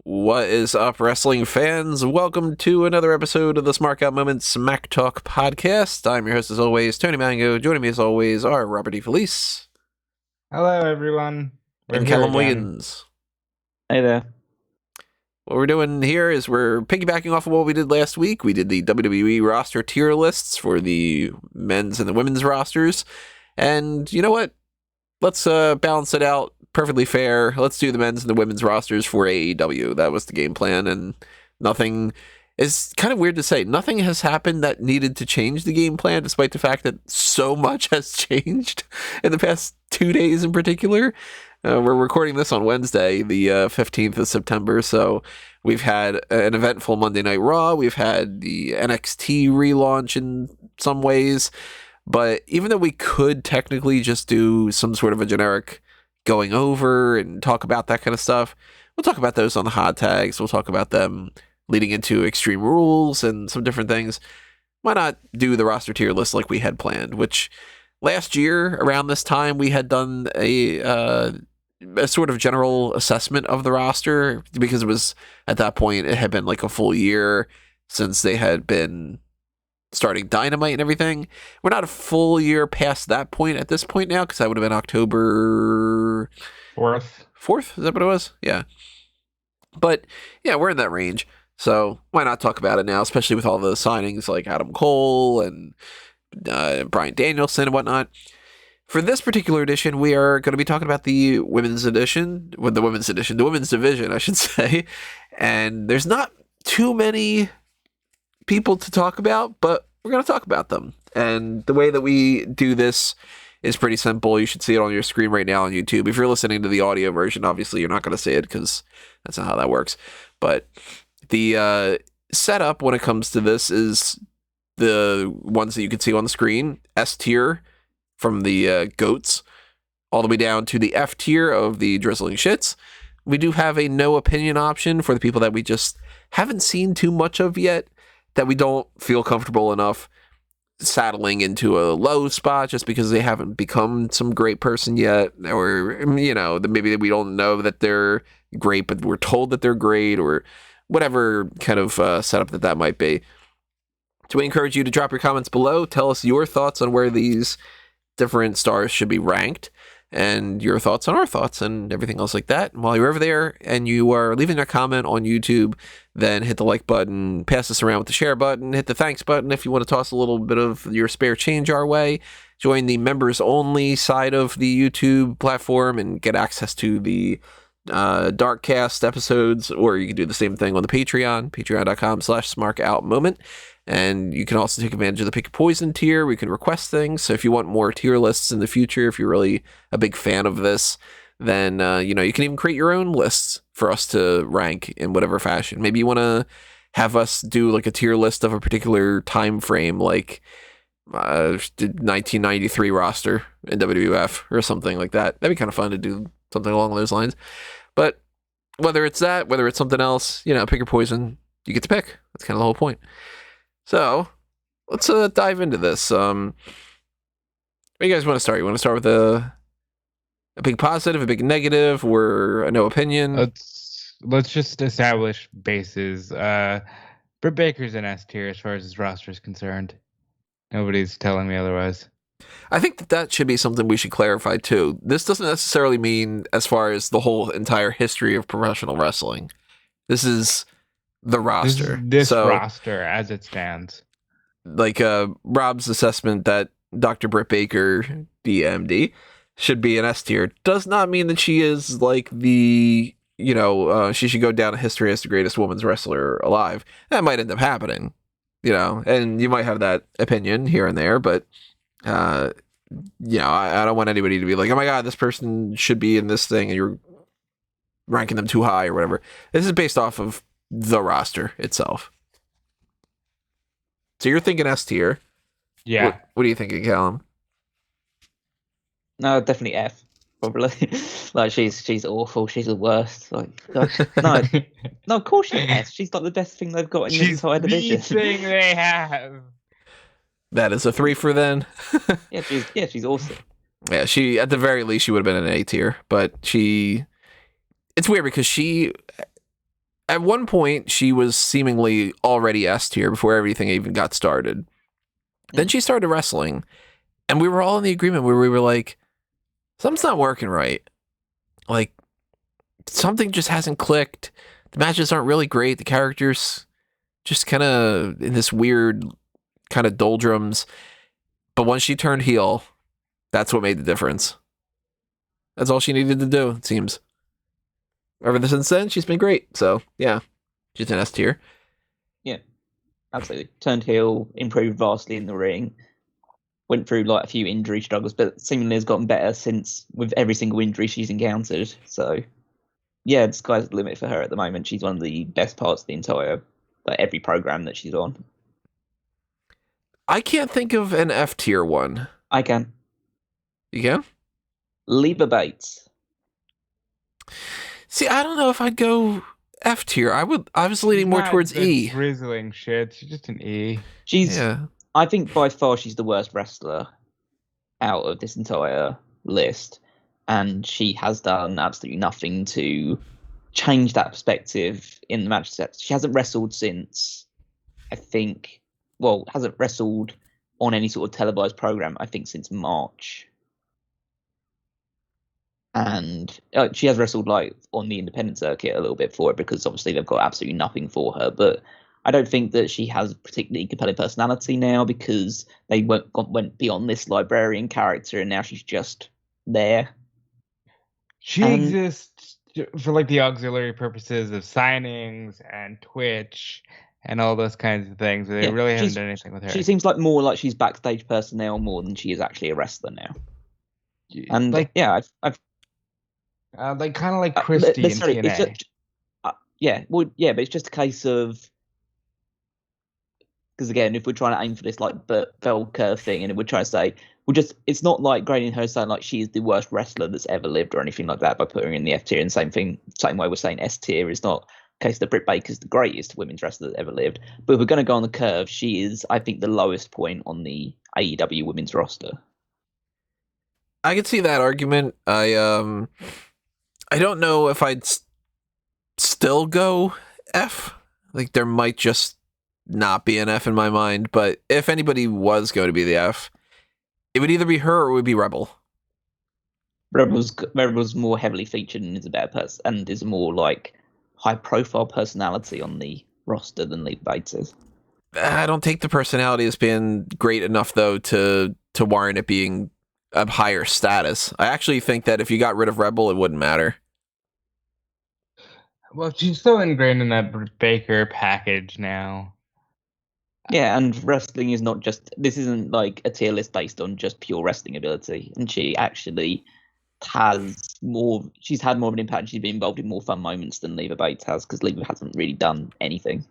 What is up, wrestling fans? Welcome to another episode of the Smark Moments Smack Talk podcast. I'm your host, as always, Tony Mango. Joining me, as always, are Robert E. Felice Hello, everyone. We're and here Callum again. Wiggins. Hey there. What we're doing here is we're piggybacking off of what we did last week. We did the WWE roster tier lists for the men's and the women's rosters. And you know what? Let's balance it out. Perfectly fair. Let's do the men's and the women's rosters for AEW. That was the game plan, and nothing is kind of weird to say. Nothing has happened that needed to change the game plan, despite the fact that so much has changed in the past 2 days in particular. We're recording this on Wednesday, the 15th of September, so we've had an eventful Monday Night Raw. We've had the NXT relaunch in some ways, but even though we could technically just do some sort of a generic going over and talk about that kind of stuff, we'll talk about those on the hot tags. We'll talk about them leading into Extreme Rules and some different things. Why not do the roster tier list like we had planned, which last year around this time we had done a sort of general assessment of the roster, because it was at that point it had been like a full year since they had been starting Dynamite and everything. We're not a full year past that point at this point now, because that would have been October 4th. Is that what it was? Yeah. But yeah, we're in that range. So why not talk about it now, especially with all the signings like Adam Cole and Bryan Danielson and whatnot. For this particular edition, we are going to be talking about the women's division, I should say. And there's not too many people to talk about, but we're going to talk about them. And the way that we do this is pretty simple. You should see it on your screen right now on YouTube. If you're listening to the audio version, obviously you're not going to see it because that's not how that works. But the setup when it comes to this is the ones that you can see on the screen. S tier from the GOATs, all the way down to the F tier of the Drizzling Shits. We do have a no opinion option for the people that we just haven't seen too much of yet, that we don't feel comfortable enough saddling into a low spot just because they haven't become some great person yet, or, you know, maybe we don't know that they're great, but we're told that they're great, or whatever kind of setup that might be. So we encourage you to drop your comments below. Tell us your thoughts on where these different stars should be ranked, and your thoughts on our thoughts and everything else like that. And while you're over there and you are leaving a comment on YouTube, then hit the like button, pass this around with the share button, hit the thanks button if you want to toss a little bit of your spare change our way. Join the members only side of the YouTube platform and get access to the Darkcast episodes, or you can do the same thing on the patreon.com/smarkoutmoment. And you can also take advantage of the Pick a Poison tier. We can request things. So if you want more tier lists in the future, if you're really a big fan of this, then you can even create your own lists for us to rank in whatever fashion. Maybe you want to have us do like a tier list of a particular time frame, like 1993 roster in WWF or something like that. That'd be kind of fun to do something along those lines. But whether it's that, whether it's something else, pick your poison. You get to pick. That's kind of the whole point. So let's dive into this. Where do you guys want to start? You want to start with a big positive, a big negative, or a no opinion? Let's just establish bases. Britt Baker's an S tier as far as his roster is concerned. Nobody's telling me otherwise. I think that should be something we should clarify too. This doesn't necessarily mean as far as the whole entire history of professional wrestling. This is the roster. This roster as it stands. Like Rob's assessment that Dr. Britt Baker, DMD, should be an S tier does not mean that she is like the, she should go down in history as the greatest women's wrestler alive. That might end up happening, and you might have that opinion here and there, but I don't want anybody to be like, oh my God, this person should be in this thing and you're ranking them too high or whatever. This is based off of the roster itself. So you're thinking S tier. Yeah. What are you thinking, Callum? No, definitely F. Probably. Like she's awful. She's the worst. No, of course she's S. She's like the best thing they've got in this entire division. She's the thing they have. That is a 3 for then. She's awesome. Yeah, she at the very least she would have been an A tier, but it's weird because she At one point, she was seemingly already S tier before everything even got started. Then she started wrestling, and we were all in the agreement where we were like, something's not working right. Like, something just hasn't clicked. The matches aren't really great. The characters just kind of in this weird kind of doldrums. But once she turned heel, that's what made the difference. That's all she needed to do, it seems. Ever since then, she's been great. So, yeah, she's an S tier. Yeah, absolutely. Turned heel, improved vastly in the ring. Went through like a few injury struggles, but seemingly has gotten better since with every single injury she's encountered. So, yeah, the sky's the limit for her at the moment. She's one of the best parts of the entire, like every program that she's on. I can't think of an F tier one. I can. You can? Leva Bates. See, I don't know if I'd go F tier. I was leaning more Not towards the E. Drizzling shit. She's just an E. Yeah. I think by far she's the worst wrestler out of this entire list, and she has done absolutely nothing to change that perspective in the match sets. She hasn't wrestled since, hasn't wrestled on any sort of televised program, I think, since March. And she has wrestled like on the independent circuit a little bit for it because obviously they've got absolutely nothing for her. But I don't think that she has a particularly compelling personality now because they went beyond this librarian character and now she's just there. She exists for like the auxiliary purposes of signings and Twitch and all those kinds of things. They really haven't done anything with her. She seems like more like she's backstage personnel more than she is actually a wrestler now. And like, yeah, I've like kind of like Christy in TNA. But it's just a case of, because again, if we're trying to aim for this like bell curve thing, and we're trying to say it's not like grading her saying like she is the worst wrestler that's ever lived or anything like that by putting her in the F tier. And same way we're saying S tier is not the case that Britt Baker's the greatest women's wrestler that ever lived. But if we're going to go on the curve, she is, I think, the lowest point on the AEW women's roster. I can see that argument. I don't know if I'd still go F. Like, there might just not be an F in my mind, but if anybody was going to be the F, it would either be her or it would be Rebel. Rebel's more heavily featured and is a better person and is a more like high-profile personality on the roster than Leva Bates is. I don't take the personality as being great enough though to warrant it being a higher status. I actually think that if you got rid of Rebel, it wouldn't matter. Well, she's so ingrained in that Baker package now. Yeah, and wrestling is not just, this isn't like a tier list based on just pure wrestling ability. And she actually she's had more of an impact. She's been involved in more fun moments than Leva Bates has, because Leva hasn't really done anything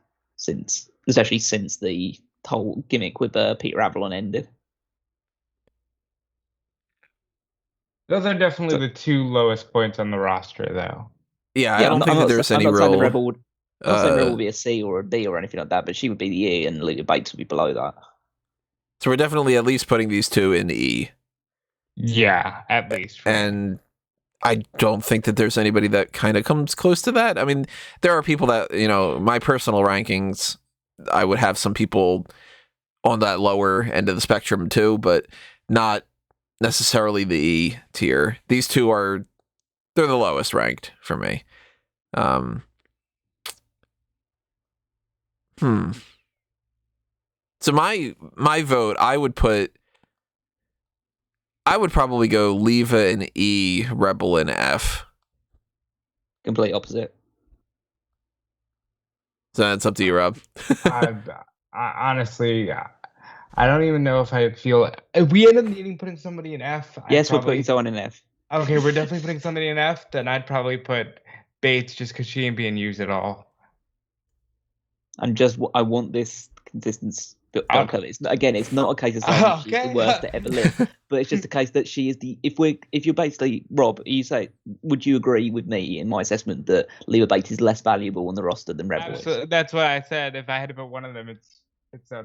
especially since the whole gimmick with Peter Avalon ended. Those are definitely the two lowest points on the roster, though. Yeah, I don't think that there's any real... I'm not saying Rebel would be a C or a D or anything like that, but she would be the E and Leva Bates would be below that. So we're definitely at least putting these two in E. Yeah, at least. And I don't think that there's anybody that kind of comes close to that. I mean, there are people that, my personal rankings, I would have some people on that lower end of the spectrum too, but not necessarily the E tier. These two they're the lowest ranked for me. So my vote, I would probably go Leva in E, Rebel in F. Complete opposite. So that's up to you, Rob. Honestly, I don't even know if I feel. If we end up putting somebody in F. Yes, we're putting someone in F. Okay, we're definitely putting somebody in F. Then I'd probably put Bates just because she ain't being used at all. I want this consistency. It's not a case of saying she's the worst to ever live, but it's just a case that she is if you're basically, Rob, you say, would you agree with me in my assessment that Leva Bates is less valuable on the roster than Rebel is? That's what I said. If I had to put one of them, it's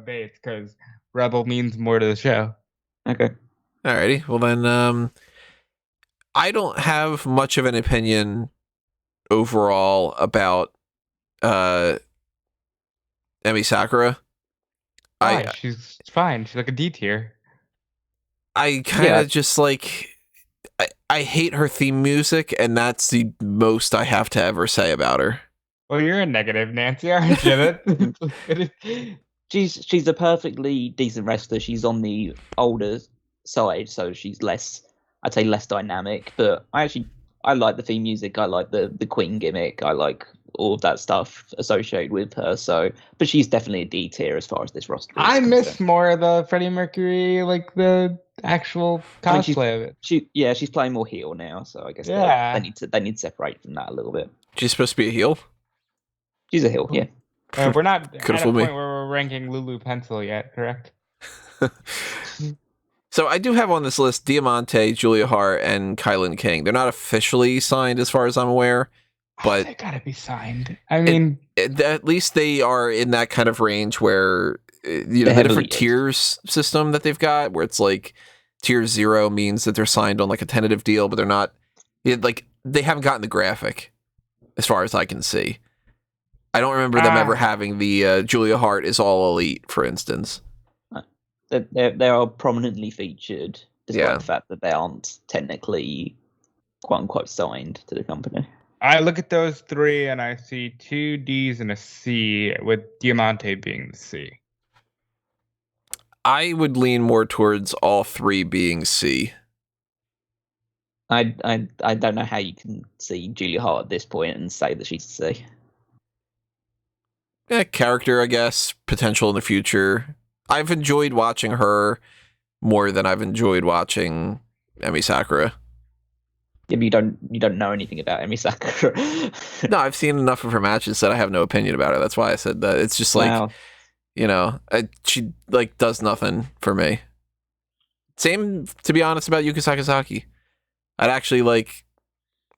Bates, because Rebel means more to the show. Okay. Alrighty. Well then, I don't have much of an opinion overall about Emi Sakura. She's fine. She's like a D tier. I kind of just like, I hate her theme music, and that's the most I have to ever say about her. Well, you're a negative, Nancy, aren't you? She's a perfectly decent wrestler. She's on the older side, so she's less dynamic. But I like the theme music. I like the Queen gimmick. I like all of that stuff associated with her. So, but she's definitely a D tier as far as this roster is I miss concerned. more of the Freddie Mercury, like the actual cosplay of it. She's playing more heel now, so I guess they need to separate from that a little bit. She's supposed to be a heel? She's a heel, yeah. We're not at a point me. where we're ranking Lulu Pencil yet, correct? So I do have on this list Diamante, Julia Hart, and Kylan King. They're not officially signed as far as I'm aware, but they gotta be signed. I mean, at least they are in that kind of range where, you know, the different tiers system that they've got, where it's like tier 0 means that they're signed on like a tentative deal, but they're not, like, they haven't gotten the graphic as far as I can see. I don't remember them ever having the Julia Hart is all elite, for instance. They are prominently featured, despite the fact that they aren't technically, quote unquote, signed to the company. I look at those three and I see 2 D's and a C, with Diamante being the C. I would lean more towards all 3 being C. I don't know how you can see Julia Hart at this point and say that she's a C. Yeah, character, I guess, potential in the future. I've enjoyed watching her more than I've enjoyed watching Emi Sakura. Yeah, but you don't know anything about Emi Sakura. No, I've seen enough of her matches that I have no opinion about her. That's why I said that. It's just like, you know, she like does nothing for me. Same, to be honest, about Yuka Sakazaki. I'd actually like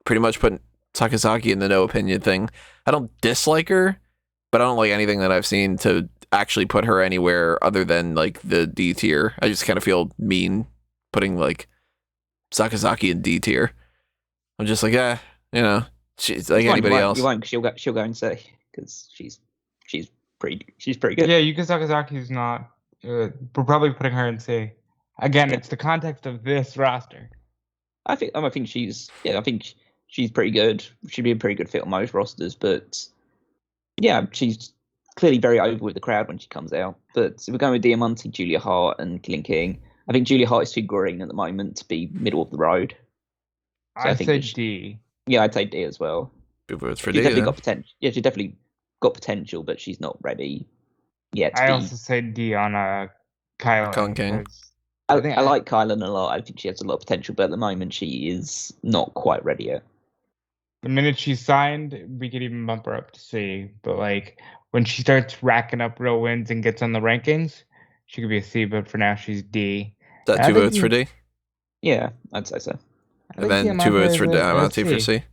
pretty much put Sakazaki in the no opinion thing. I don't dislike her, but I don't like anything that I've seen to actually put her anywhere other than like the D tier. I just kind of feel mean putting like Sakazaki in D tier. I'm just like, you know, she's like anybody else. You won't. She'll go and say, because she's pretty good. Yeah, Yuka Sakazaki's not. We're probably putting her in C. Again, it's the context of this roster. I think she's pretty good. She'd be a pretty good fit on most rosters, but yeah, she's clearly very over with the crowd when she comes out. But we're going with Diamante, Julia Hart, and Killing King. I think Julia Hart is too green at the moment to be middle of the road. So I think D. Yeah, I'd say D as well. Good votes for she's D. Definitely got potential. Yeah, she's definitely got potential, but she's not ready yet. I also say D on Kylan King. I like Kylan a lot. I think she has a lot of potential, but at the moment she is not quite ready yet. The minute she's signed, we could even bump her up to C. But like when she starts racking up real wins and gets on the rankings, she could be a C. But for now, she's D. Is that 2 votes for D? Yeah, I'd say so. And then 2 votes for Diamante for C.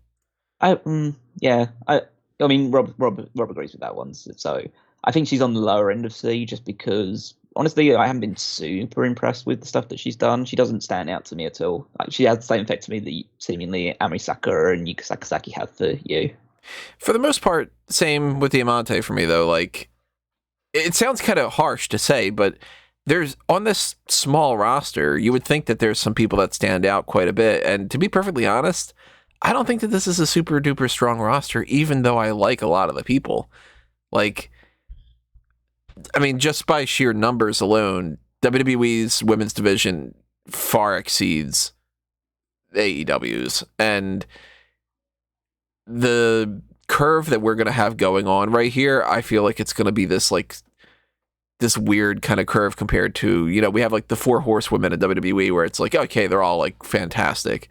I mean, Rob agrees with that one. So I think she's on the lower end of C, just because honestly, I haven't been super impressed with the stuff that she's done. She doesn't stand out to me at all. Like, she has the same effect to me that seemingly Emi Sakura and Yuka Sakazaki have for you. For the most part, same with Diamante for me, though. Like, it sounds kind of harsh to say, but there's on this small roster, you would think that there's some people that stand out quite a bit. And to be perfectly honest, I don't think that this is a super duper strong roster, even though I like a lot of the people. Like, I mean, just by sheer numbers alone, WWE's women's division far exceeds AEW's. And the curve that we're going to have going on right here, I feel like it's going to be this weird kind of curve compared to, you know, we have like the 4 horsewomen at WWE where it's like, okay, they're all like fantastic.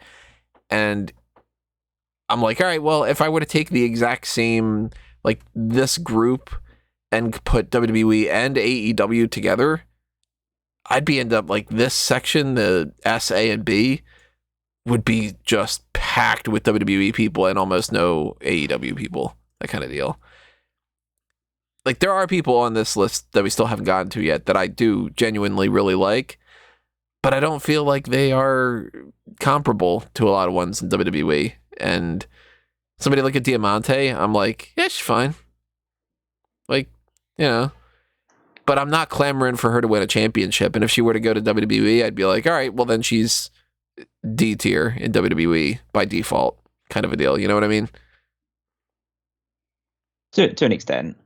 And I'm like, all right, well, if I were to take the exact same, like this group and put WWE and AEW together, I'd end up like this section, the S, A, and B, would be just packed with WWE people and almost no AEW people, that kind of deal. Like, there are people on this list that we still haven't gotten to yet that I do genuinely really like, but I don't feel like they are comparable to a lot of ones in WWE. And somebody like a Diamante, I'm like, yeah, she's fine. Like, but I'm not clamoring for her to win a championship. And if she were to go to WWE, I'd be like, all right, well, then she's D tier in WWE by default, kind of a deal. You know what I mean? To an extent.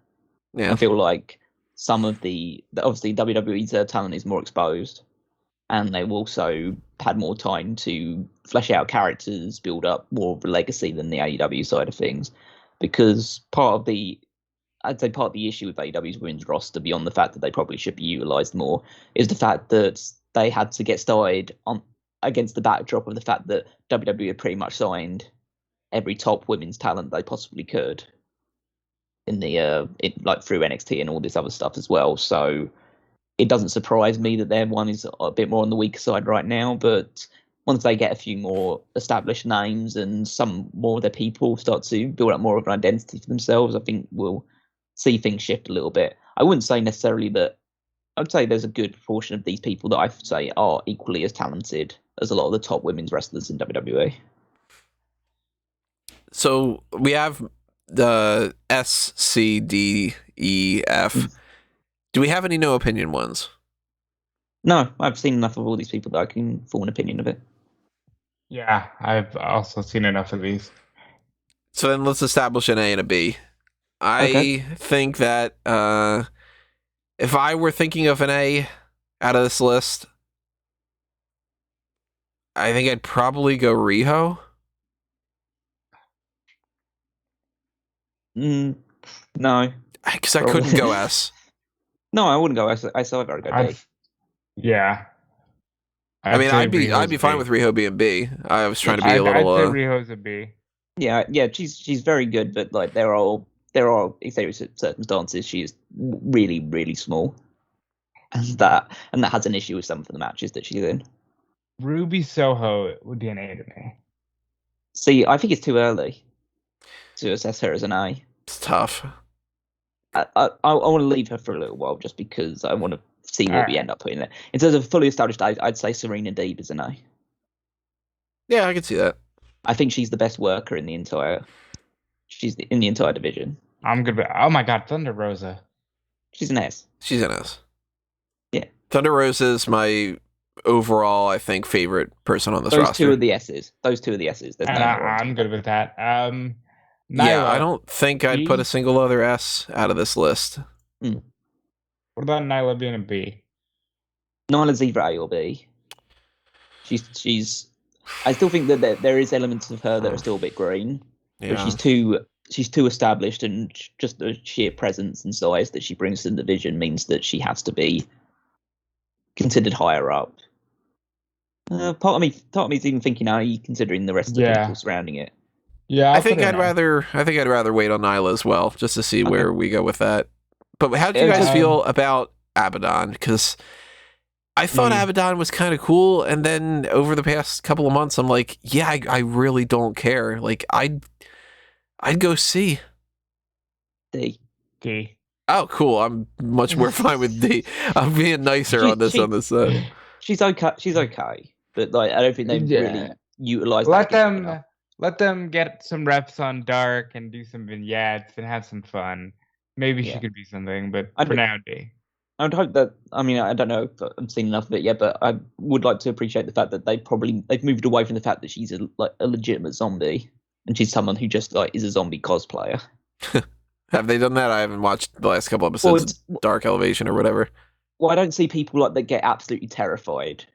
Yeah. I feel like some of obviously WWE's talent is more exposed, and they've also had more time to flesh out characters, build up more of a legacy than the AEW side of things. Because I'd say part of the issue with AEW's women's roster, beyond the fact that they probably should be utilised more, is the fact that they had to get started against the backdrop of the fact that WWE had pretty much signed every top women's talent they possibly could in like through NXT and all this other stuff as well. So it doesn't surprise me that their one is a bit more on the weaker side right now. But once they get a few more established names and some more of their people start to build up more of an identity for themselves, I think we'll see things shift a little bit. I wouldn't say necessarily that. I'd say there's a good proportion of these people that I say are equally as talented as a lot of the top women's wrestlers in WWE. So we have the S, C, D, E, F. Do we have any no opinion ones? No, I've seen enough of all these people that I can form an opinion of it. Yeah, I've also seen enough of these. So then let's establish an A and a B. I think that if I were thinking of an A out of this list, I think I'd probably go Riho. No. Because I couldn't go S. No, I wouldn't go S. I still have go B. Yeah. I'd be fine with Riho being B. I was trying to be a little. I'd say Riho's a B. Yeah, she's very good, but like there are circumstances she is really, really small, and that has an issue with some of the matches that she's in. Ruby Soho would be an A to me. See, I think it's too early to assess her as an A. It's tough. I want to leave her for a little while just because I want to see what we end up putting there. In terms of fully established A, I'd say Serena Deeb is an A. Yeah, I can see that. I think she's the best worker in the entire. She's in the entire division. I'm good. Oh my God, Thunder Rosa. She's an S. She's an S. Yeah. Thunder Rosa is my overall, I think, favorite person on this roster. Those two are the S's. There's I'm good with that. Nyla, yeah, I don't think I'd put a single other S out of this list. What about Nyla being a B? Nyla's either A or B. She's. I still think that there is elements of her that are still a bit green, but she's too established, and just the sheer presence and size that she brings to the division means that she has to be considered higher up. Part of me is even thinking, are you considering the rest of the people surrounding it? Yeah, I think I'd rather wait on Nyla as well, just to see where we go with that. But how do you guys feel about Abaddon? Because I thought Abaddon was kind of cool, and then over the past couple of months, I'm like, yeah, I really don't care. Like, I'd go C. D. Oh, cool. I'm much more fine with D. I'm being nicer on this side. She's okay, but like I don't think they've really utilized. Let them get some reps on Dark and do some vignettes and have some fun. Maybe she could be something, but for now, D. I would hope that. I mean, I don't know if I've seen enough of it yet, but I would like to appreciate the fact that they've moved away from the fact that she's a legitimate zombie, and she's someone who just is a zombie cosplayer. Have they done that? I haven't watched the last couple episodes of Dark Elevation or whatever. Well, I don't see people that get absolutely terrified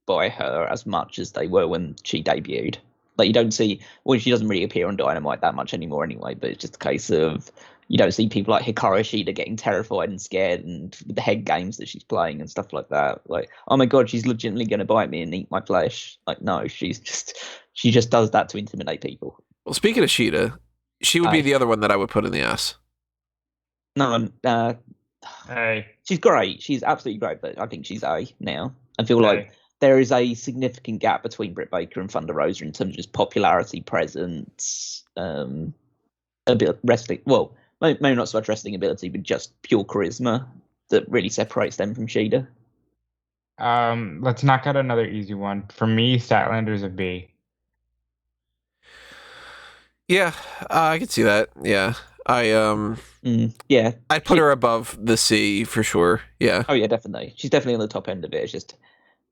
by her as much as they were when she debuted. Like, you don't see, she doesn't really appear on Dynamite that much anymore anyway, but it's just a case of you don't see people like Hikaru Shida getting terrified and scared, and with the head games that she's playing and stuff like that. Like, oh my God, she's legitimately going to bite me and eat my flesh. Like, no, she just does that to intimidate people. Well, speaking of Shida, she would be the other one that I would put in the S. No, hey. She's great. She's absolutely great, but I think she's A now. I feel like there is a significant gap between Britt Baker and Thunder Rosa in terms of just popularity, presence, a bit of wrestling. Well, maybe not so much wrestling ability, but just pure charisma that really separates them from Shida. Let's knock out another easy one. For me, Statlander's a B. Yeah, I can see that. Yeah. Yeah. I'd put her above the C for sure. Yeah. Oh yeah, definitely. She's definitely on the top end of it. It's just,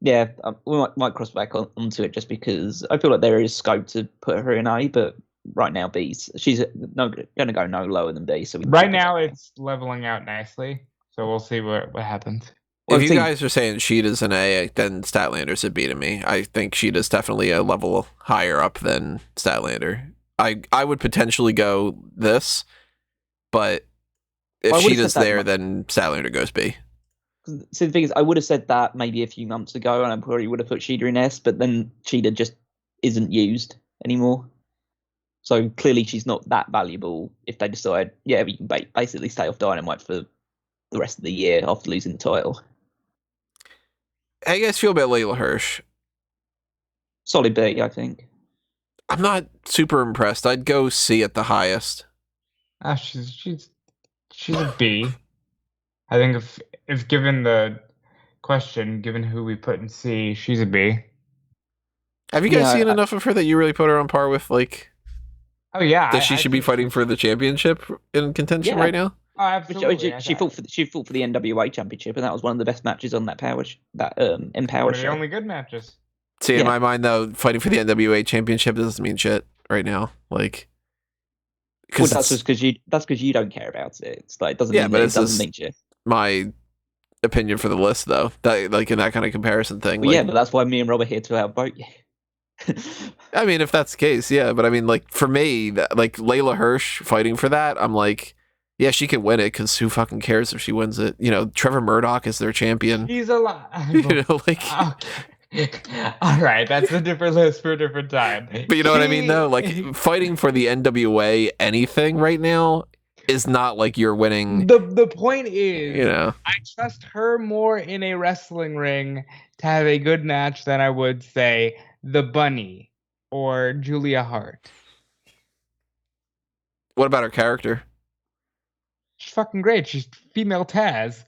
yeah, we might cross back onto it just because I feel like there is scope to put her in A, but right now B's. She's going to go no lower than B. So right now it's leveling out nicely. So we'll see what happens. If you guys are saying Sheeta's an A, then Statlander's a B to me. I think Sheeta's definitely a level higher up than Statlander. I would potentially go this, but if Sheeta's there, then Statlander goes B. So the thing is, I would have said that maybe a few months ago, and I probably would have put Sheeta in S, but then Sheeta just isn't used anymore. So clearly she's not that valuable if they decide, yeah, we can basically stay off Dynamite for the rest of the year after losing the title. How you guys feel about Layla Hirsch? Solid B, I think. I'm not super impressed. I'd go C at the highest. She's a B. I think if given the question, given who we put in C, she's a B. Have you guys seen enough of her that you really put her on par with, like... Oh, yeah. That she should be fighting for the championship in contention right now? Oh, absolutely. She fought for the NWA championship, and that was one of the best matches on that Empower show. The only good matches. See, in my mind, though, fighting for the NWA championship doesn't mean shit right now. Like, well, that's because you don't care about it. It's like it doesn't mean shit. My opinion for the list, though, that in that kind of comparison thing. Well, yeah, but that's why me and Rob are here to outvote you. I mean, if that's the case, yeah. But I mean, like, for me, like Layla Hirsch fighting for that, I'm like, yeah, she can win it because who fucking cares if she wins it? You know, Trevor Murdoch is their champion. He's alive. You know, like. All right, that's a different list for a different time. But you know what I mean, though? Like, fighting for the NWA anything right now is not like you're winning. The point is, you know, I trust her more in a wrestling ring to have a good match than I would, say, the Bunny or Julia Hart. What about her character? She's fucking great. She's female Taz.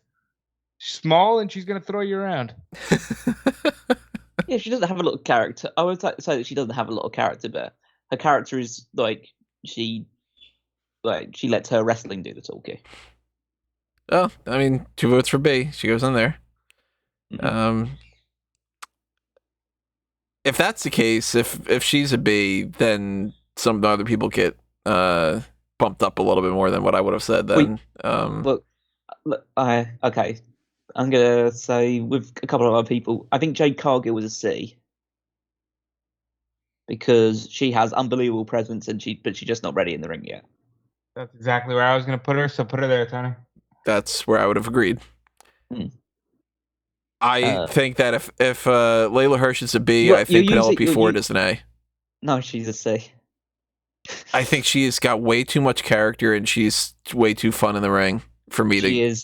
She's small and she's gonna throw you around. Yeah, she doesn't have a lot of character. I would say that she doesn't have a lot of character, but her character is like she lets her wrestling do the talking. Oh, I mean, 2 votes for B. She goes in there. Mm-hmm. If that's the case, if she's a B, then some of the other people get bumped up a little bit more than what I would have said then. Look, okay. I'm going to say with a couple of other people, I think Jade Cargill was a C. Because she has unbelievable presence, but she's just not ready in the ring yet. That's exactly where I was going to put her, so put her there, Tony. That's where I would have agreed. I think that if Layla Hirsch is a B, I think Penelope Ford is an A. No, she's a C. I think she's got way too much character, and she's way too fun in the ring for me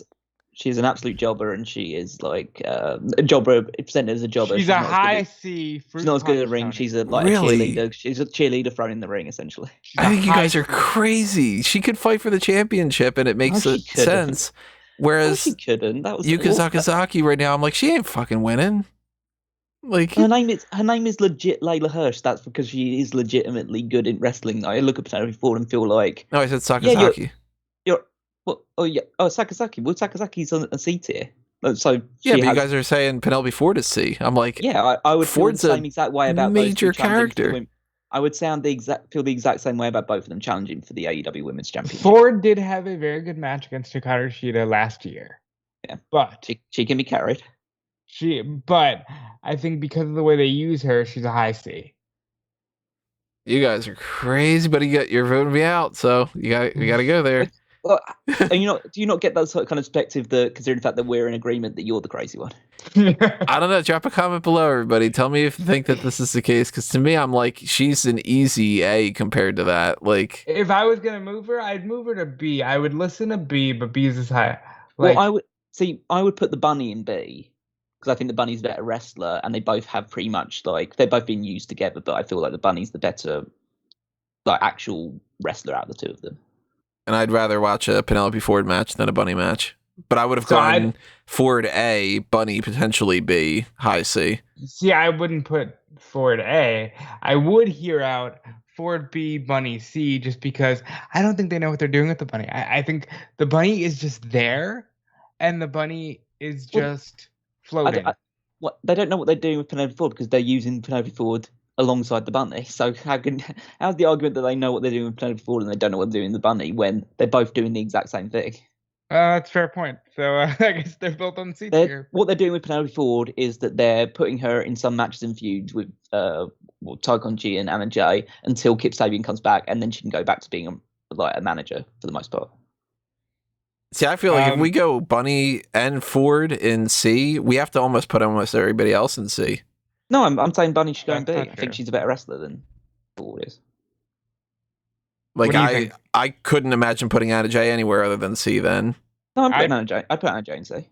She's an absolute jobber, and she is like a jobber. Presented as a jobber. She's a high C. She's not as good at the ring. She's a cheerleader. She's a cheerleader thrown in the ring, essentially. I think you guys are crazy. She could fight for the championship, and it makes sense. Whereas she couldn't. That was Yuka Sakazaki right now. I'm like, she ain't fucking winning. Like her name is legit Layla Hirsch. That's because she is legitimately good in wrestling. I look at Penelope Ford and feel like. No, I said Sakazaki. Sakazaki. Well, Sakazaki's on a C tier. So yeah, but you guys are saying Penelope Ford is C. I'm like, yeah, I would feel the same exact way about major character. I would feel the exact same way about both of them challenging for the AEW Women's Championship. Ford did have a very good match against Hikaru Shida last year. Yeah, but she can be carried. But I think because of the way they use her, she's a high C. You guys are crazy, but you're voting me out, so we got to go there. Well, and do you not get that sort of kind of perspective that, considering the fact that we're in agreement that you're the crazy one? I don't know. Drop a comment below, everybody. Tell me if you think that this is the case, because to me, I'm like, she's an easy A compared to that. Like, if I was gonna move her, I'd move her to B. I would listen to B, but B is as high. Like, well, I would put the Bunny in B because I think the Bunny's a better wrestler, and they both have pretty much they've both been used together. But I feel like the Bunny's the better actual wrestler out of the two of them. And I'd rather watch a Penelope Ford match than a Bunny match. But I would have gone Ford A, Bunny potentially B, high C. See, I wouldn't put Ford A. I would hear out Ford B, Bunny C, just because I don't think they know what they're doing with the Bunny. I think the Bunny is just there, and the Bunny is just floating. They don't know what they're doing with Penelope Ford because they're using Penelope Ford alongside the Bunny. So how's the argument that they know what they're doing with Penelope Ford and they don't know what they're doing with the Bunny when they're both doing the exact same thing? That's a fair point. So I guess they're both on C tier. What they're doing with Penelope Ford is that they're putting her in some matches and feuds with Ty Conchi and Anna Jay until Kip Sabian comes back, and then she can go back to being a manager for the most part. See, I feel like if we go Bunny and Ford in C, we have to almost put almost everybody else in C. No, I'm saying Bunny should go in B. I think she's a better wrestler than Ford is. Like I couldn't imagine putting Anna Jay anywhere other than C then. No, I'm putting Anna Jay. I put Anna Jay in C.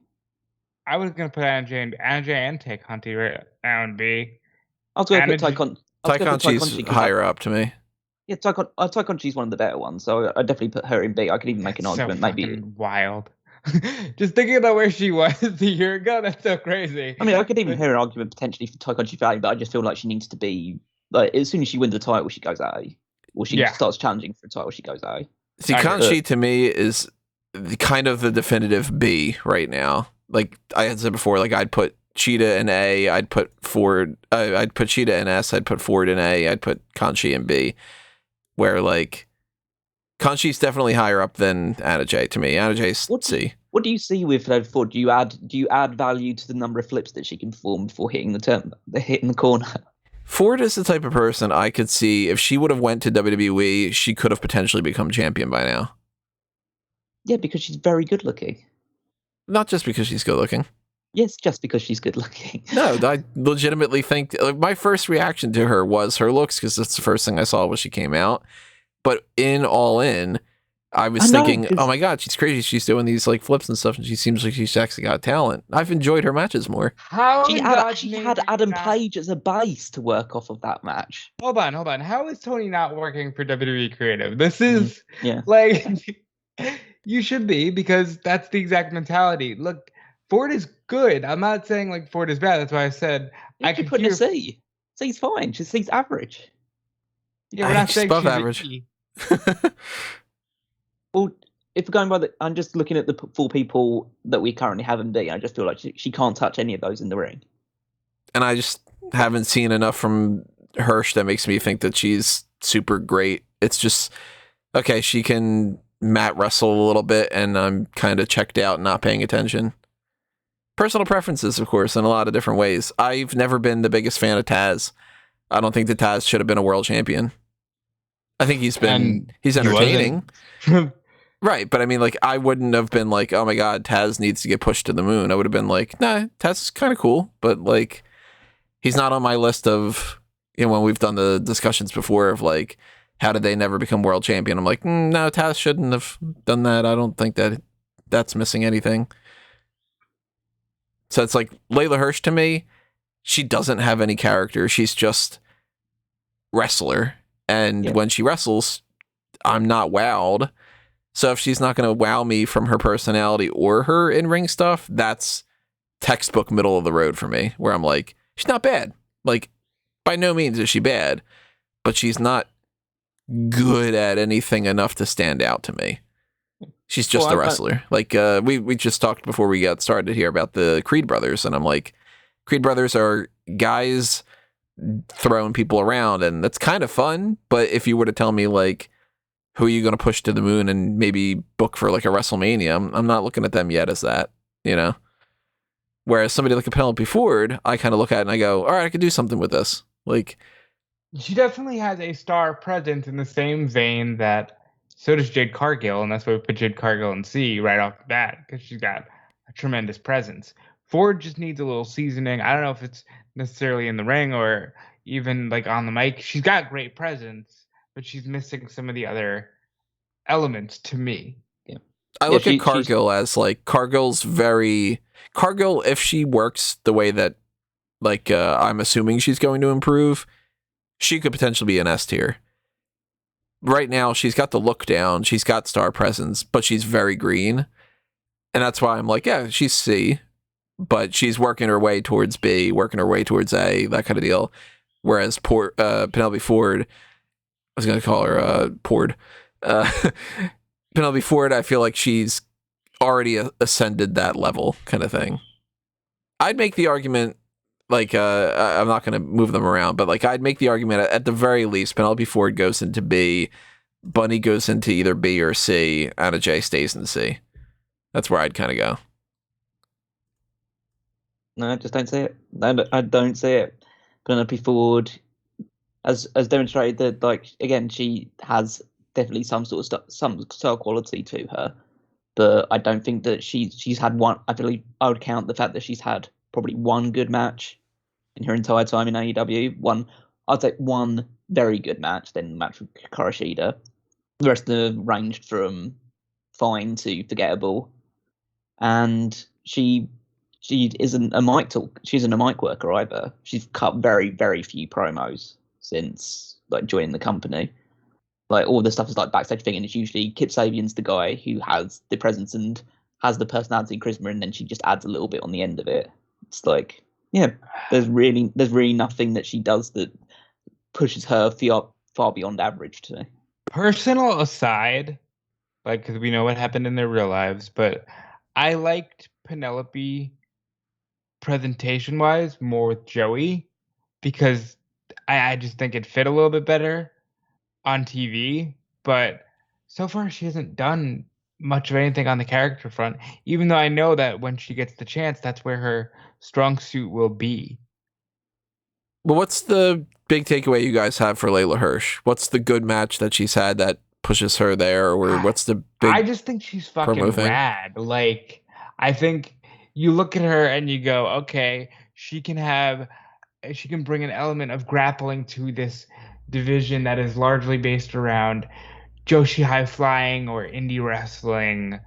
I was gonna put Anna Jay and Tay Conti right now in B. I was gonna put Ty Conchi's higher up to me. Yeah, Ty Conchi's one of the better ones, so I definitely put her in B. I could even make an argument, maybe wild. Just thinking about where she was a year ago, that's so crazy. I mean, I could even hear an argument potentially for Ty Conchi value, but I just feel like she needs to be like as soon as she wins the title, she goes A. Or she starts challenging for a title, she goes A. See, Conchi to me is kind of the definitive B right now. Like I had said before, like I'd put Cheetah in A, I'd put Ford, I'd put Cheetah in S, I'd put Ford in A, I'd put Conchi in B. Where like Conchi's definitely higher up than Anna Jay to me. Anna Jay's C. What do you see with Ford? Do you add value to the number of flips that she can perform before hitting the corner? Ford is the type of person I could see if she would have went to WWE, she could have potentially become champion by now. Yeah, because she's very good looking. Not just because she's good looking. Yes, just because she's good looking. No, I legitimately think my first reaction to her was her looks because that's the first thing I saw when she came out. But All In, I was thinking, oh my God, she's crazy. She's doing these like flips and stuff, and she seems like she's actually got talent. I've enjoyed her matches more. She had Adam Page as a base to work off of that match. Hold on. How is Tony not working for WWE Creative? This is like you should be, because that's the exact mentality. Look, Ford is good. I'm not saying like Ford is bad. That's why I said I could put in a C. C's fine. C's average. Yeah, we're not saying above she's average. Well, if we're going by I'm just looking at the 4 people that we currently have in D. I just feel like she can't touch any of those in the ring. And I just haven't seen enough from Hirsch that makes me think that she's super great. It's just, okay, she can mat wrestle a little bit, and I'm kind of checked out and not paying attention. Personal preferences, of course, in a lot of different ways. I've never been the biggest fan of Taz. I don't think that Taz should have been a world champion. I think he's entertaining. Right, but I mean, like, I wouldn't have been like, oh my God, Taz needs to get pushed to the moon. I would have been like, nah, Taz is kind of cool, but like, he's not on my list of, when we've done the discussions before of like, how did they never become world champion? I'm like, no, Taz shouldn't have done that. I don't think that's missing anything. So it's like Layla Hirsch to me, she doesn't have any character. She's just wrestler. And when she wrestles, I'm not wowed. So if she's not going to wow me from her personality or her in-ring stuff, that's textbook middle of the road for me, where I'm like, she's not bad. Like, by no means is she bad, but she's not good at anything enough to stand out to me. She's just a wrestler. Like, we just talked before we got started here about the Creed brothers, and I'm like, Creed brothers are guys throwing people around, and that's kind of fun, but if you were to tell me, like, who are you going to push to the moon and maybe book for, like, a WrestleMania, I'm not looking at them yet as that, Whereas somebody like a Penelope Ford, I kind of look at it and I go, all right, I could do something with this. Like, she definitely has a star presence in the same vein that so does Jade Cargill, and that's why we put Jade Cargill in C right off the bat, because she's got a tremendous presence. Ford just needs a little seasoning. I don't know if it's necessarily in the ring or even like on the mic. She's got great presence, but she's missing some of the other elements to me. Yeah. I look at Cargill as like Cargill, if she works the way that like I'm assuming she's going to improve, she could potentially be an S tier. Right now, she's got the look down, she's got star presence, but she's very green. And that's why I'm like, yeah, she's C, but she's working her way towards B, working her way towards A, that kind of deal. Whereas Penelope Ford, was going to call her Ford. Penelope Ford, I feel like she's already ascended that level kind of thing. I'd make the argument, like, I'm not going to move them around, but like I'd make the argument at the very least, Penelope Ford goes into B, Bunny goes into either B or C, Anna Jay stays in C. That's where I'd kind of go. No, I just don't see it. I don't see it. Penelope Ford has demonstrated that, like, again, she has definitely some sort of some star quality to her, but I don't think that she's had one. I believe I would count the fact that she's had probably one good match in her entire time in AEW. I'd say one very good match, then the match with Kurashida. The rest of them ranged from fine to forgettable, and she isn't a mic talk. She isn't a mic worker either. She's cut very, very few promos since like joining the company. Like all the stuff is like backstage thing, and it's usually Kip Sabian's the guy who has the presence and has the personality and charisma, and then she just adds a little bit on the end of it. It's like, yeah, there's really nothing that she does that pushes her far beyond average to me. Personal aside, like, because we know what happened in their real lives, but I liked Penelope presentation wise more with Joey because I just think it fit a little bit better on TV. But so far she hasn't done much of anything on the character front, even though I know that when she gets the chance, that's where her strong suit will be. Well, what's the big takeaway you guys have for Layla Hirsch? What's the good match that she's had that pushes her there, or what's the big? I just think she's fucking rad. Like, I think you look at her and you go, okay, she can bring an element of grappling to this division that is largely based around Joshi high flying or indie wrestling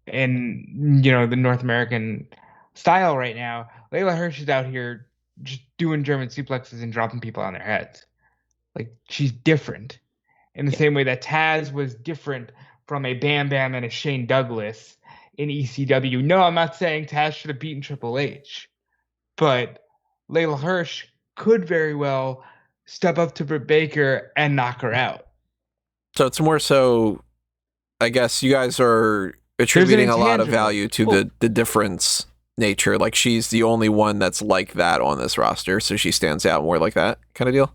in, you know, the North American style right now. Layla Hirsch is out here just doing German suplexes and dropping people on their heads. Like, she's different in the same way that Taz was different from a Bam Bam and a Shane Douglas in ECW. No, I'm not saying Taz should have beaten Triple H, but Layla Hirsch could very well step up to Britt Baker and knock her out. So it's more so, I guess you guys are attributing a lot of value to the difference nature. Like, she's the only one that's like that on this roster, so she stands out more like that kind of deal.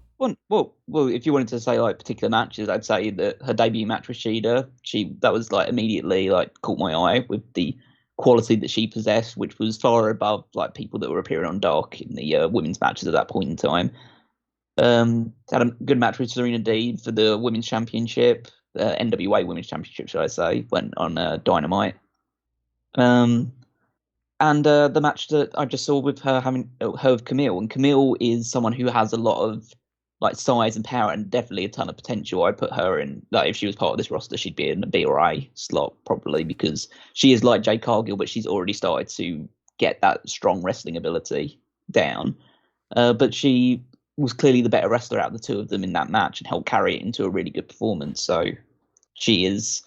Well, if you wanted to say like particular matches, I'd say that her debut match with Shida, that was like immediately like caught my eye with the quality that she possessed, which was far above like people that were appearing on Dark in the women's matches at that point in time. Had a good match with Serena Deeb for the women's championship, NWA women's championship, should I say, went on Dynamite. And the match that I just saw with her with Camille, and Camille is someone who has a lot of like size and power and definitely a ton of potential. I'd put her in, like, if she was part of this roster, she'd be in the B or A slot probably, because she is like Jade Cargill, but she's already started to get that strong wrestling ability down. But she was clearly the better wrestler out of the two of them in that match and helped carry it into a really good performance. So she's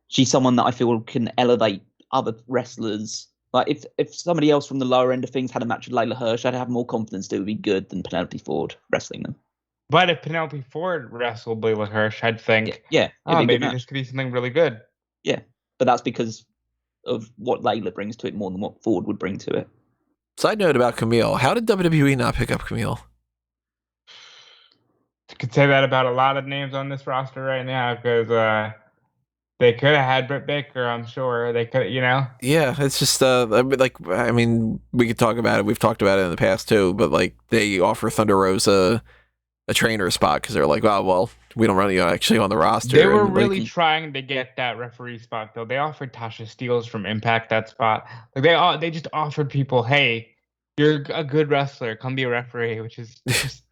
someone that I feel can elevate other wrestlers. Like, if somebody else from the lower end of things had a match with Layla Hirsch, I'd have more confidence that it would be good than Penelope Ford wrestling them. But if Penelope Ford wrestled Layla Hirsch, I'd think, maybe this could be something really good. Yeah, but that's because of what Layla brings to it more than what Ford would bring to it. Side note about Camille, how did WWE not pick up Camille? You could say that about a lot of names on this roster right now, because they could have had Britt Baker, I'm sure. They could, you know? Yeah, it's just, I mean, we could talk about it. We've talked about it in the past, too, but, like, they offer Thunder Rosa a trainer spot because they're like, well, we don't run you actually on the roster. They were really trying to get that referee spot, though. They offered Tasha Steelz from Impact that spot. Like, they just offered people, hey, you're a good wrestler, come be a referee, which is just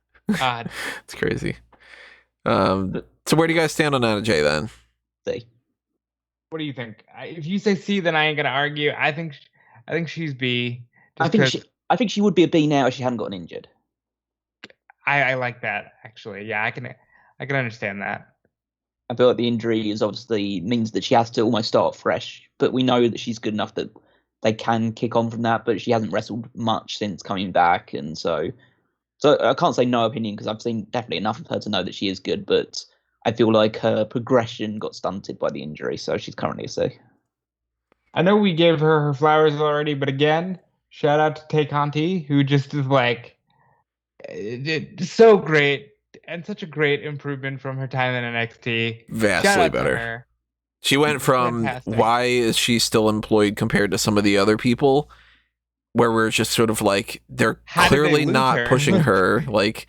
odd. It's crazy. So where do you guys stand on Anna Jay then? C. What do you think? If you say C, then I ain't gonna argue. I think she's B. I think she would be a B now if she hadn't gotten injured. I like that, actually. Yeah, I can understand that. I feel like the injury is obviously means that she has to almost start fresh, but we know that she's good enough that they can kick on from that, but she hasn't wrestled much since coming back, and so I can't say no opinion because I've seen definitely enough of her to know that she is good, but I feel like her progression got stunted by the injury, so she's currently a C. I know we gave her flowers already, but again, shout out to Tay Conti, who just is like so great and such a great improvement from her time in NXT. Vastly better. She went from fantastic. Why is she still employed compared to some of the other people, where we're just sort of like, they're clearly not pushing her. Like,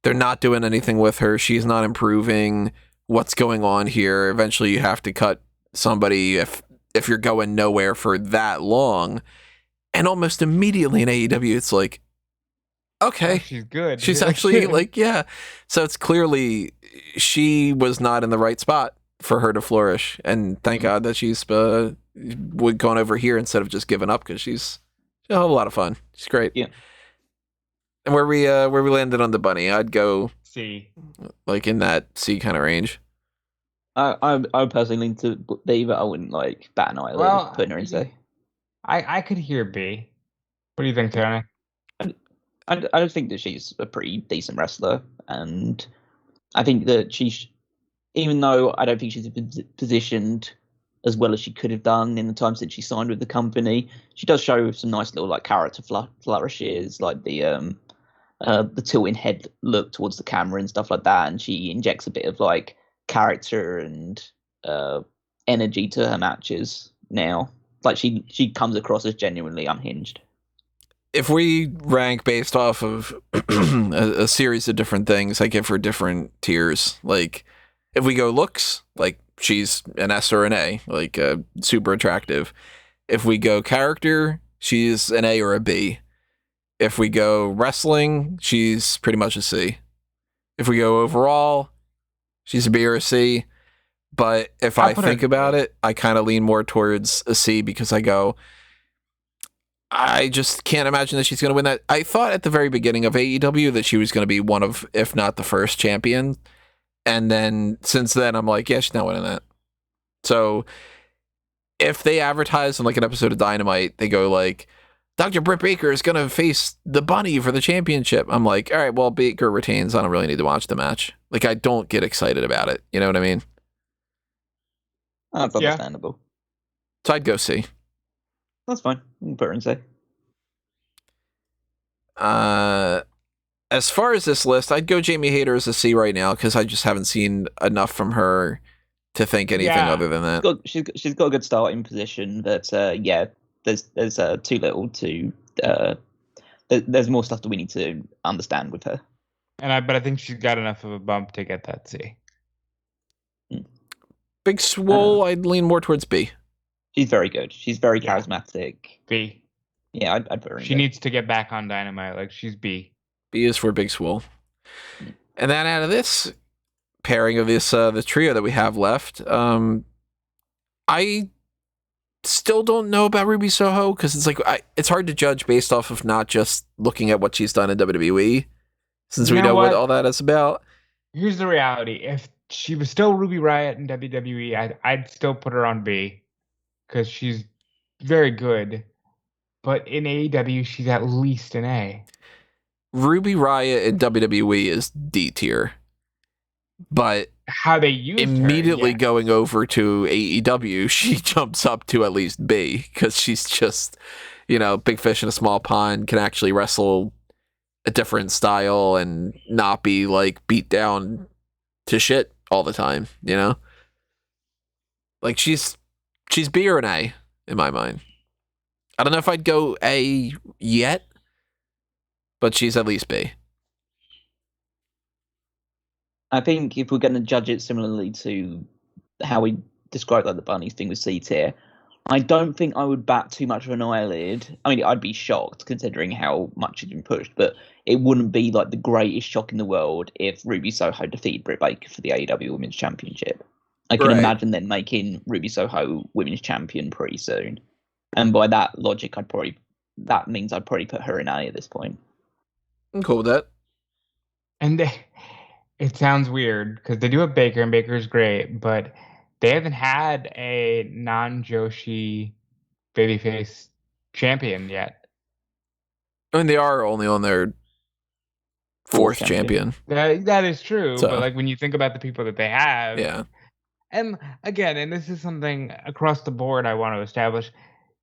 they're not doing anything with her. She's not improving. What's going on here? Eventually you have to cut somebody if you're going nowhere for that long. And almost immediately in AEW, it's like, okay, she's good. She's actually like, yeah. So it's clearly she was not in the right spot for her to flourish. And thank God that she's gone over here instead of just giving up, because she's a whole lot of fun. She's great. Yeah. And where we landed on the bunny, I'd go C, like in that C kind of range. I would personally lean to B, but I wouldn't like bat an eyelid putting her in C. I could hear B. What do you think, Tony? I just think that she's a pretty decent wrestler, and I think that even though I don't think she's positioned as well as she could have done in the time since she signed with the company, she does show some nice little like character flourishes, like the tilting head look towards the camera and stuff like that, and she injects a bit of like character and energy to her matches now. Like she comes across as genuinely unhinged. If we rank based off of a series of different things, I give her different tiers. Like, if we go looks, like, she's an S or an A, like, super attractive. If we go character, she's an A or a B. If we go wrestling, she's pretty much a C. If we go overall, she's a B or a C. But if I think about it, I kind of lean more towards a C, because I just can't imagine that she's going to win that. I thought at the very beginning of AEW that she was going to be one of, if not the first champion. And then since then, I'm like, yeah, she's not winning that. So if they advertise on like an episode of Dynamite, they go like, Dr. Britt Baker is going to face the bunny for the championship. I'm like, all right, well, Baker retains. I don't really need to watch the match. Like, I don't get excited about it. You know what I mean? That's understandable. So I'd go C. That's fine. You can put her in C. As far as this list, I'd go Jamie Hayter as a C right now, because I just haven't seen enough from her to think anything other than that. She's got a good starting position, but there's too little to. There's more stuff that we need to understand with her. But I think she's got enough of a bump to get that C. Big Swole, I'd lean more towards B. She's very good. She's very charismatic. B. Yeah, I'd put her in She needs to get back on Dynamite. Like, she's B. B is for Big Swole. And then out of this pairing of this the trio that we have left, I still don't know about Ruby Soho, because it's like it's hard to judge based off of not just looking at what she's done in WWE, since we know what all that is about. Here's the reality: if she was still Ruby Riott in WWE, I'd still put her on B, because she's very good. But in AEW, she's at least an A. Ruby Riott in WWE is D tier. But how they use immediately her, going over to AEW, she jumps up to at least B, because she's just, big fish in a small pond, can actually wrestle a different style and not be like beat down to shit all the time, Like she's B or an A in my mind. I don't know if I'd go A yet, but she's at least B. I think if we're going to judge it similarly to how we described like the bunnies thing with C tier, I don't think I would bat too much of an eyelid. I mean, I'd be shocked considering how much she's been pushed, but it wouldn't be like the greatest shock in the world if Ruby Soho defeated Britt Baker for the AEW Women's Championship. I can imagine them making Ruby Soho Women's Champion pretty soon. And by that logic, that means I'd probably put her in A at this point. I'm cool with that. And it sounds weird because they do have Baker, and Baker's great, but they haven't had a non-Joshi babyface champion yet. I mean, they are only on their fourth champion. That is true, So, but like when you think about the people that they have, yeah. And again, and this is something across the board I want to establish,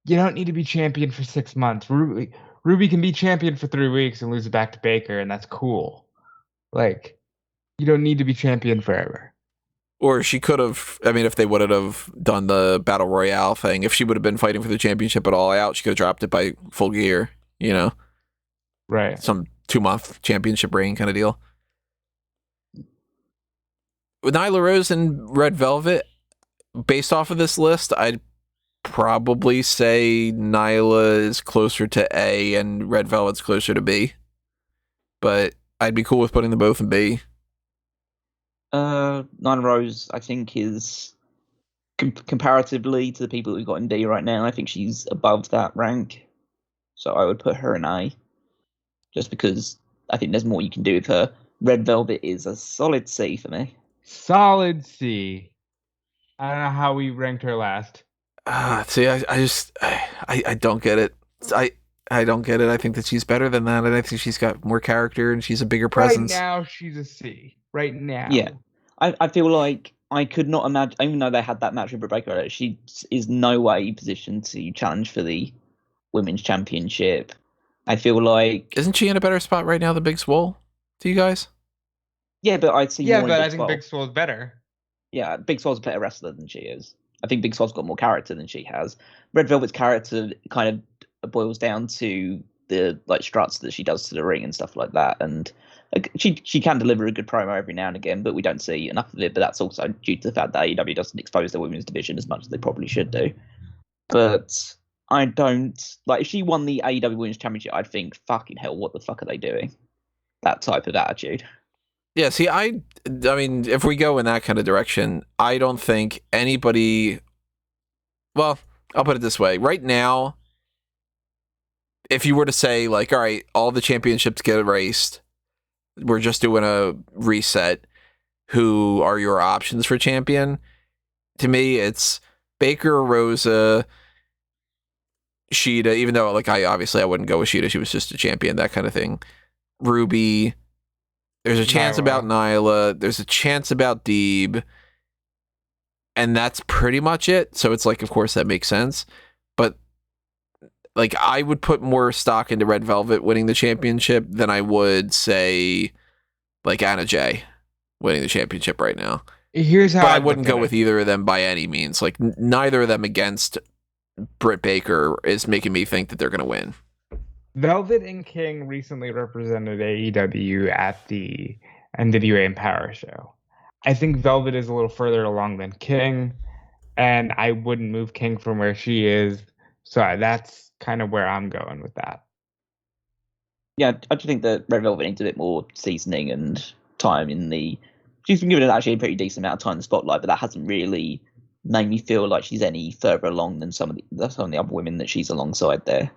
you don't need to be champion for 6 months. Ruby can be champion for 3 weeks and lose it back to Baker, and that's cool. Like, you don't need to be champion forever. Or she could have, I mean, if they would have done the Battle Royale thing, if she would have been fighting for the championship at All Out, she could have dropped it by Full Gear, you know? Right. Some 2-month championship reign kind of deal. With Nyla Rose and Red Velvet, based off of this list, I'd probably say Nyla is closer to A and Red Velvet's closer to B. But I'd be cool with putting them both in B. Nyla Rose, I think, is comparatively to the people we've got in D right now, I think she's above that rank. So I would put her in A. Just because I think there's more you can do with her. Red Velvet is a solid C for me. Solid C. I don't know how we ranked her last. See, I don't get it. I don't get it. I think that she's better than that, and I think she's got more character and she's a bigger presence. Right now, she's a C. Right now. Yeah. I feel like I could not imagine, even though they had that match with Britt Baker, she is no way positioned to challenge for the Women's Championship. I feel like... Isn't she in a better spot right now than Big Swole? To you guys? Yeah, but I'd see more in Big Swole. I think Big Swole's better. Yeah, Big Swole's a better wrestler than she is. I think Big Swole's got more character than she has. Red Velvet's character kind of boils down to the struts that she does to the ring and stuff like that. And she can deliver a good promo every now and again, but we don't see enough of it. But that's also due to the fact that AEW doesn't expose their women's division as much as they probably should do. But I don't... if she won the AEW Women's Championship, I'd think, fucking hell, what the fuck are they doing? That type of attitude. Yeah, see, I mean, if we go in that kind of direction, I don't think anybody... Well, I'll put it this way. Right now, if you were to say, all right, all the championships get erased, we're just doing a reset, who are your options for champion? To me, it's Baker, Rosa, Shida, even though, I wouldn't go with Shida. She was just a champion, that kind of thing. Ruby... There's a chance about Nyla. There's a chance about Deeb. And that's pretty much it. So it's of course, that makes sense. But, I would put more stock into Red Velvet winning the championship than I would, say, Anna Jay winning the championship right now. Here's how I wouldn't go with either of them by any means. Neither of them against Britt Baker is making me think that they're going to win. Velvet and King recently represented AEW at the NWA Empower show. I think Velvet is a little further along than King, and I wouldn't move King from where she is. So that's kind of where I'm going with that. Yeah, I just think that Red Velvet needs a bit more seasoning and time in the... She's been given actually a pretty decent amount of time in the spotlight, but that hasn't really made me feel like she's any further along than some of the other women that she's alongside there.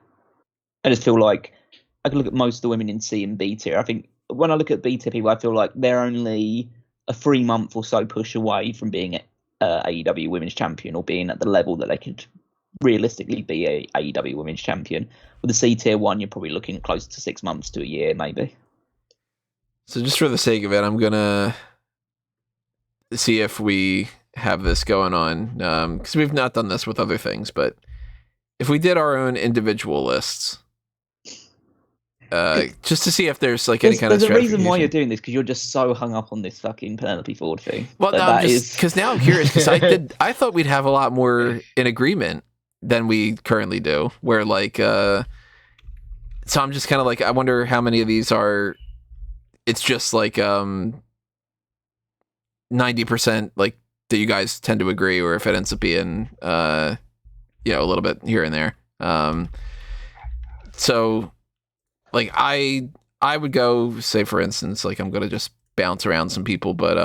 I just feel like I can look at most of the women in C and B tier. I think when I look at B tier people, I feel like they're only a 3-month or so push away from being AEW Women's Champion or being at the level that they could realistically be a AEW Women's Champion. With the C tier one, you're probably looking closer to 6 months to a year, maybe. So just for the sake of it, I'm going to see if we have this going on. Because we've not done this with other things, but if we did our own individual lists... just to see if there's any kind of there's a reason why you're doing this, because you're just so hung up on this fucking Penelope Ford thing. Well, no, because now I'm curious, because I thought we'd have a lot more in agreement than we currently do. Where so I'm just kind of I wonder how many of these are. It's just 90% that you guys tend to agree, or if it ends up being a little bit here and there. So. I would go, say, for instance, I'm going to just bounce around some people, but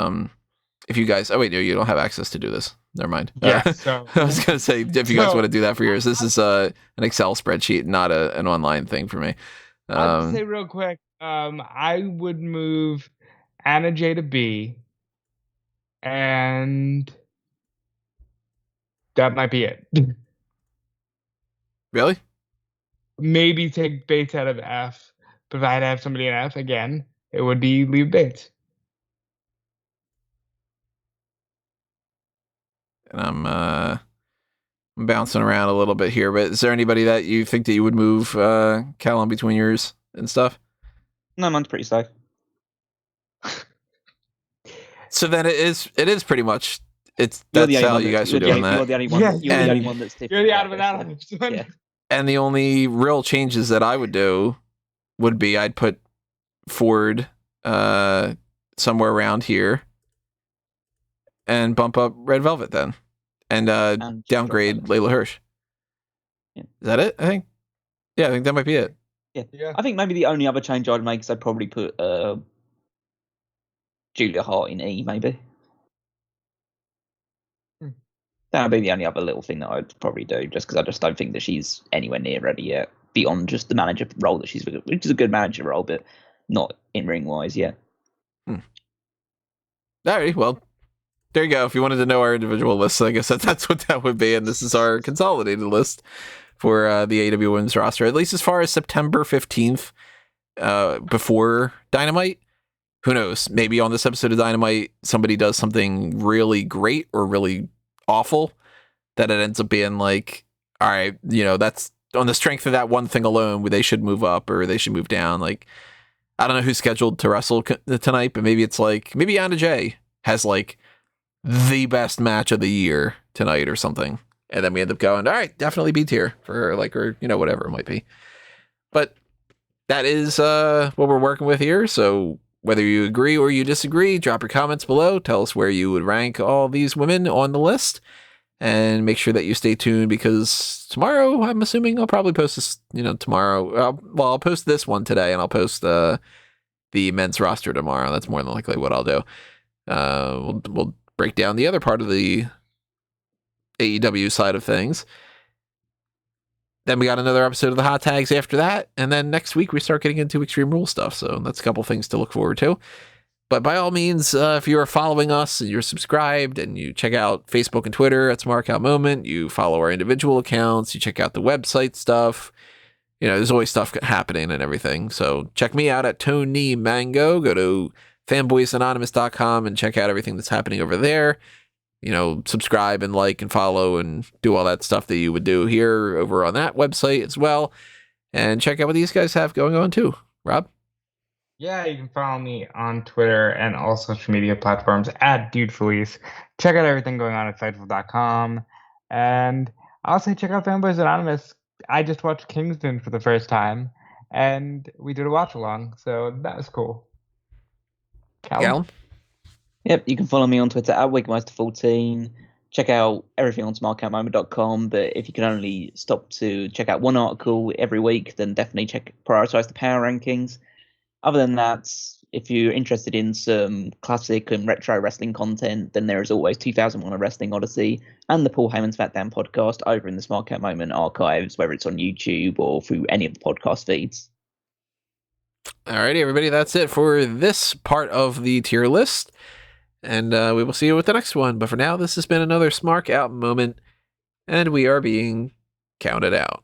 if you guys... Oh, wait, no, you don't have access to do this. Never mind. Yeah, so... I was going to say, if you guys want to do that for yours, this is an Excel spreadsheet, not an online thing for me. I'll just say real quick, I would move Anna J to B, and that might be it. Really? Maybe take Bates out of F, but if I had to have somebody in F again, it would be Lee Bates. And I'm bouncing around a little bit here, but is there anybody that you think that you would move Callum between yours and stuff? No, mine's pretty safe. So then it is pretty much that's how you guys are doing that. You're the only one. Yeah, You're the only one that's different. You're the odd one out on this one. Yeah. And the only real changes that I would do would be I'd put Ford somewhere around here and bump up Red Velvet then. And downgrade Layla Hirsch. Yeah. Is that it? I think that might be it. Yeah. I think maybe the only other change I'd make is I'd probably put Julia Hart in E, maybe. That would be the only other little thing that I'd probably do, just because I just don't think that she's anywhere near ready yet, beyond just the manager role that she's, which is a good manager role, but not in ring wise yet. Alright, well, there you go. If you wanted to know our individual lists, I guess that's what that would be, and this is our consolidated list for the AEW Women's roster, at least as far as September 15th, before Dynamite. Who knows? Maybe on this episode of Dynamite, somebody does something really great or really awful that it ends up being like, all right, that's on the strength of that one thing alone, where they should move up or they should move down. Like, I don't know who's scheduled to wrestle tonight, but maybe it's like, maybe Anna Jay has like the best match of the year tonight or something. And then we end up going, all right, definitely B tier for like, or, whatever it might be. But that is what we're working with here. So whether you agree or you disagree, drop your comments below. Tell us where you would rank all these women on the list. And make sure that you stay tuned, because tomorrow, I'm assuming I'll probably post this, tomorrow. I'll post this one today, and I'll post the men's roster tomorrow. That's more than likely what I'll do. We'll break down the other part of the AEW side of things. Then we got another episode of the Hot Tags after that. And then next week we start getting into Extreme Rules stuff. So that's a couple things to look forward to. But by all means, if you are following us and you're subscribed and you check out Facebook and Twitter at Smark Out Moment, you follow our individual accounts, you check out the website stuff. There's always stuff happening and everything. So check me out at Tony Mango. Go to fanboysanonymous.com and check out everything that's happening over there. Subscribe and like and follow and do all that stuff that you would do here over on that website as well. And check out what these guys have going on too. Rob? Yeah, you can follow me on Twitter and all social media platforms at DudeFelice. Check out everything going on at Fightful.com. And also check out Fanboys Anonymous. I just watched Kingston for the first time, and we did a watch along, so that was cool. Callum? Yep, you can follow me on Twitter at Wigmeister14. Check out everything on smarkoutmoment.com, but if you can only stop to check out one article every week, then definitely prioritize the power rankings. Other than that, if you're interested in some classic and retro wrestling content, then there is always 2001: A Wrestling Odyssey and the Paul Heyman's Fat Down podcast over in the Smark Out Moment archives, whether it's on YouTube or through any of the podcast feeds. Alrighty, everybody, that's it for this part of the tier list. And we will see you with the next one. But for now, this has been another Smark Out Moment, and we are being counted out.